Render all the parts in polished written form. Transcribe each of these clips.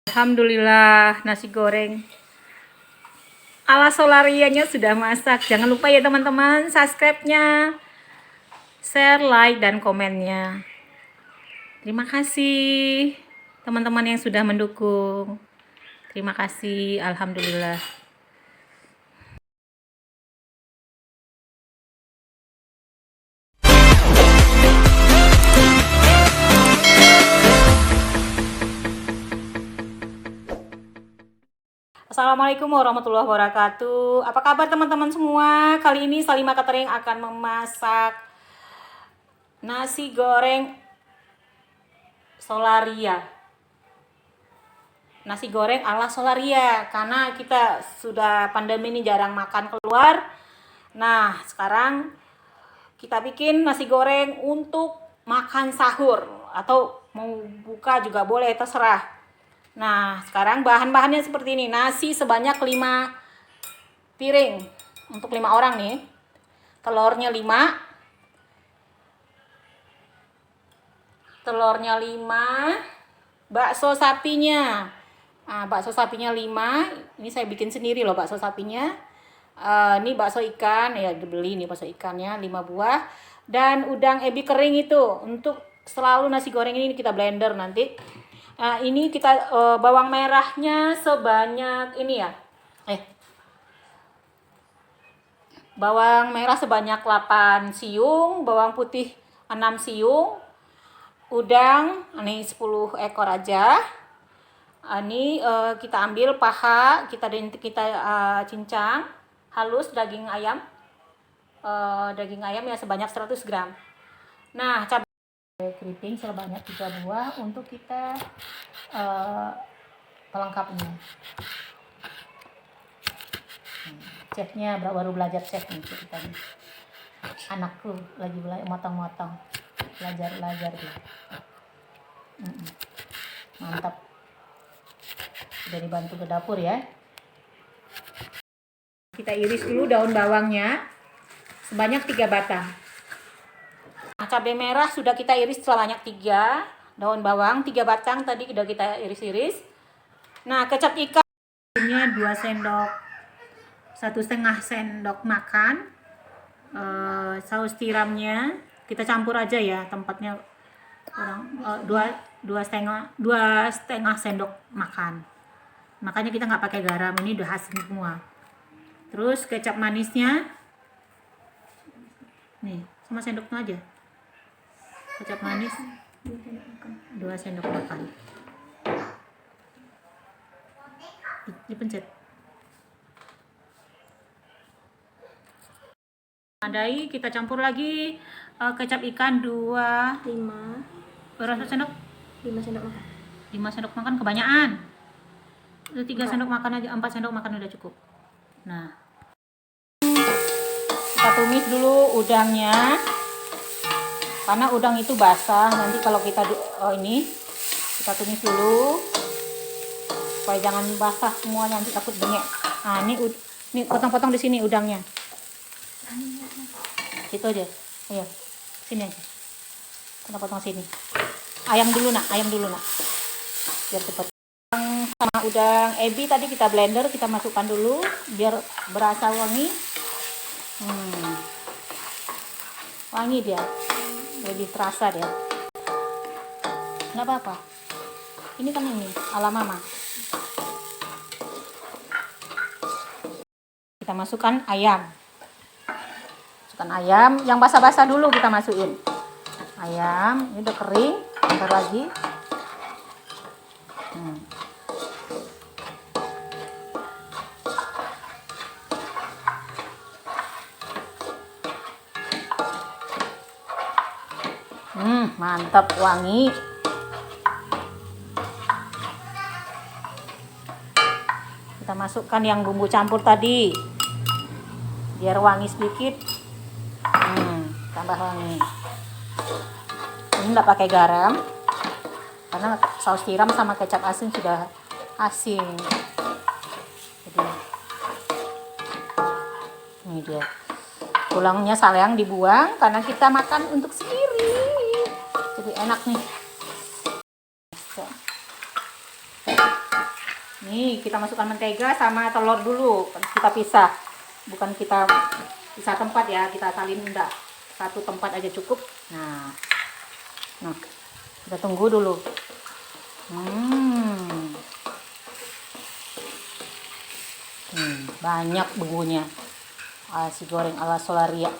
Alhamdulillah nasi goreng ala Solarianya sudah masak. Jangan lupa ya teman-teman, subscribe-nya, share, like, dan komennya. Terima kasih teman-teman yang sudah mendukung. Terima kasih, alhamdulillah. Assalamualaikum warahmatullahi wabarakatuh. Apa kabar teman-teman semua? Kali ini Salima Catering akan memasak nasi goreng Solaria. Nasi goreng ala Solaria, karena kita sudah pandemi ini jarang makan keluar. Nah, sekarang kita bikin nasi goreng untuk makan sahur atau mau buka juga boleh, terserah. Nah, sekarang bahan-bahannya seperti ini. Nasi sebanyak 5 piring untuk 5 orang nih. Telurnya 5. Telurnya 5. Bakso sapinya. Nah, bakso sapinya 5. Ini saya bikin sendiri loh bakso sapinya. Ini bakso ikan, ya dibeli nih bakso ikannya 5 buah. Dan udang ebi kering itu untuk selalu nasi goreng ini kita blender nanti. Nah, ini kita bawang merahnya sebanyak ini ya. Bawang merah sebanyak 8 siung, bawang putih 6 siung, udang ini 10 ekor aja. Ini kita ambil paha, kita cincang halus daging ayam. Daging ayam ya sebanyak 100 gram. Nah, cabai keriting sebanyak 3 buah untuk kita pelengkapnya. Chefnya baru belajar chef nih ceritanya. Anakku lagi motong-motong, belajar dia. Mantap. Udah dibantu ke dapur ya. Kita iris dulu daun bawangnya sebanyak 3 batang. Nah, cabai merah sudah kita iris sebanyak 3, daun bawang 3 batang tadi sudah kita iris-iris. Nah, kecap ikannya 2 sendok, 1,5 sendok makan. Saus tiramnya kita campur aja ya, tempatnya kurang 2,5 sendok makan. Makanya kita nggak pakai garam, ini udah asin semua. Terus kecap manisnya nih sama sendoknya aja. Kecap manis 2 sendok makan. Dipencet. Adai, kita campur lagi kecap ikan 5 berapa sendok? 5 sendok makan. 5 sendok makan kebanyakan. 3 sendok makan aja, 4 sendok makan udah cukup. Nah, kita tumis dulu udangnya. Karena udang itu basah, nanti kalau kita kita tumis dulu supaya jangan basah semua, nanti takut bengek. Nah, ini potong-potong di sini udangnya. Situ aja. Ayo, sini aja. Kita potong sini. Ayam dulu nak. Biar cepat. Sama udang ebi tadi kita blender, kita masukkan dulu biar berasa wangi. Wangi dia. Lebih terasa dia. Nggak apa-apa. Ini kan ini ala mama. Kita masukkan ayam. Ayam yang basah-basah dulu kita masukin. Ayam ini udah kering, bentar lagi. Mantap, wangi. Kita masukkan yang bumbu campur tadi biar wangi sedikit. Tambah wangi. Ini nggak pakai garam karena saus tiram sama kecap asin sudah asin. Jadi ini dia. Tulangnya sayang dibuang karena kita makan untuk sendiri. Jadi enak nih. Nih, kita masukkan mentega sama telur dulu. Kita pisah. Bukan kita pisah tempat ya, kita salin enggak. Satu tempat aja cukup. Nah, kita tunggu dulu. Banyak bumbunya. Nasi goreng ala Solaria.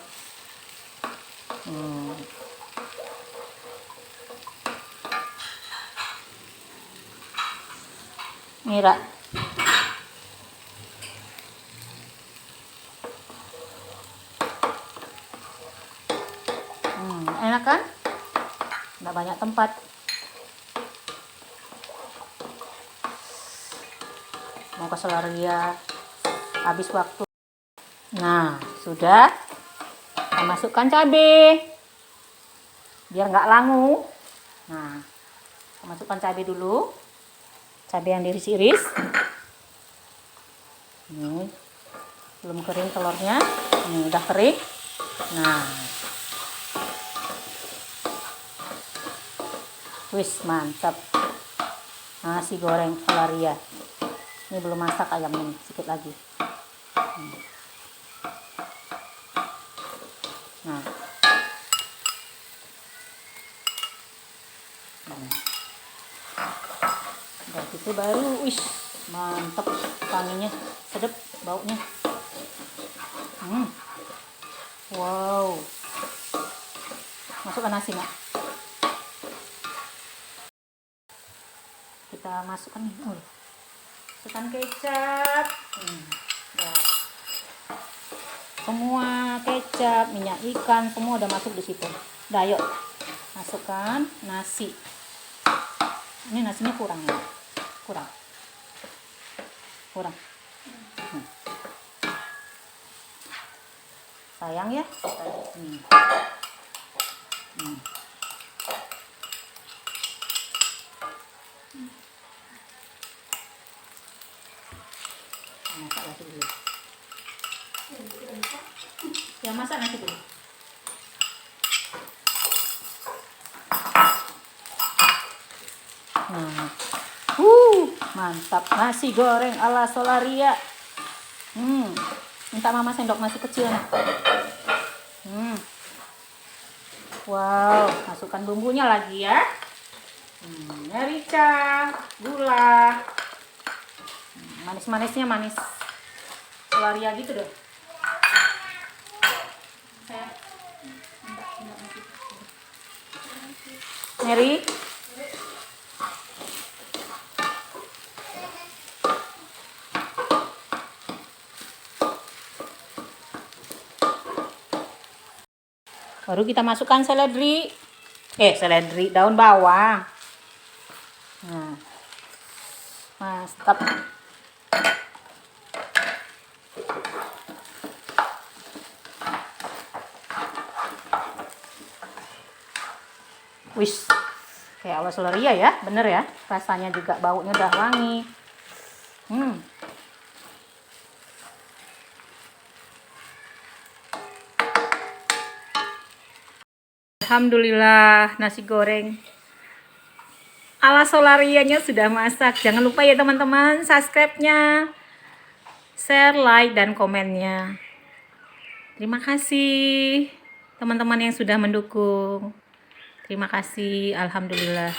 Mira. Enak kan? Nggak banyak tempat. Mau ke Solaria, habis waktu. Nah, sudah. Kita masukkan cabai biar nggak langu. Nah, kita masukkan cabai dulu. Cabai yang diiris-iris. Ini belum kering telurnya. Ini udah kering. Nah, wis mantap. Nasi goreng Solaria. Ini belum masak ayamnya, sedikit lagi. Nah, udah gitu baru, wis mantap, wanginya sedap, baunya. Wow, masukkan nasi nak. Kita masukkan nih, masukkan kecap. Semua kecap, minyak ikan, semua udah masuk di situ. Dah, yuk masukkan nasi. Ini nasinya kurang ya, kurang. Sayang ya. Masak lagi dulu. Ya, masak nasi dulu. Mantap, nasi goreng ala Solaria. Minta mama sendok nasi kecil nih. Wow, masukkan bumbunya lagi ya. Merica, gula. Manis-manisnya manis Solaria gitu deh. Mary, baru kita masukkan seledri, daun bawang. Nah, mantap. Wis, kayak ala Solaria ya, bener ya. Rasanya juga baunya udah wangi. Alhamdulillah, nasi goreng ala Solarianya sudah masak. Jangan lupa ya teman-teman, subscribe-nya, share, like, dan komennya. Terima kasih teman-teman yang sudah mendukung. Terima kasih, alhamdulillah.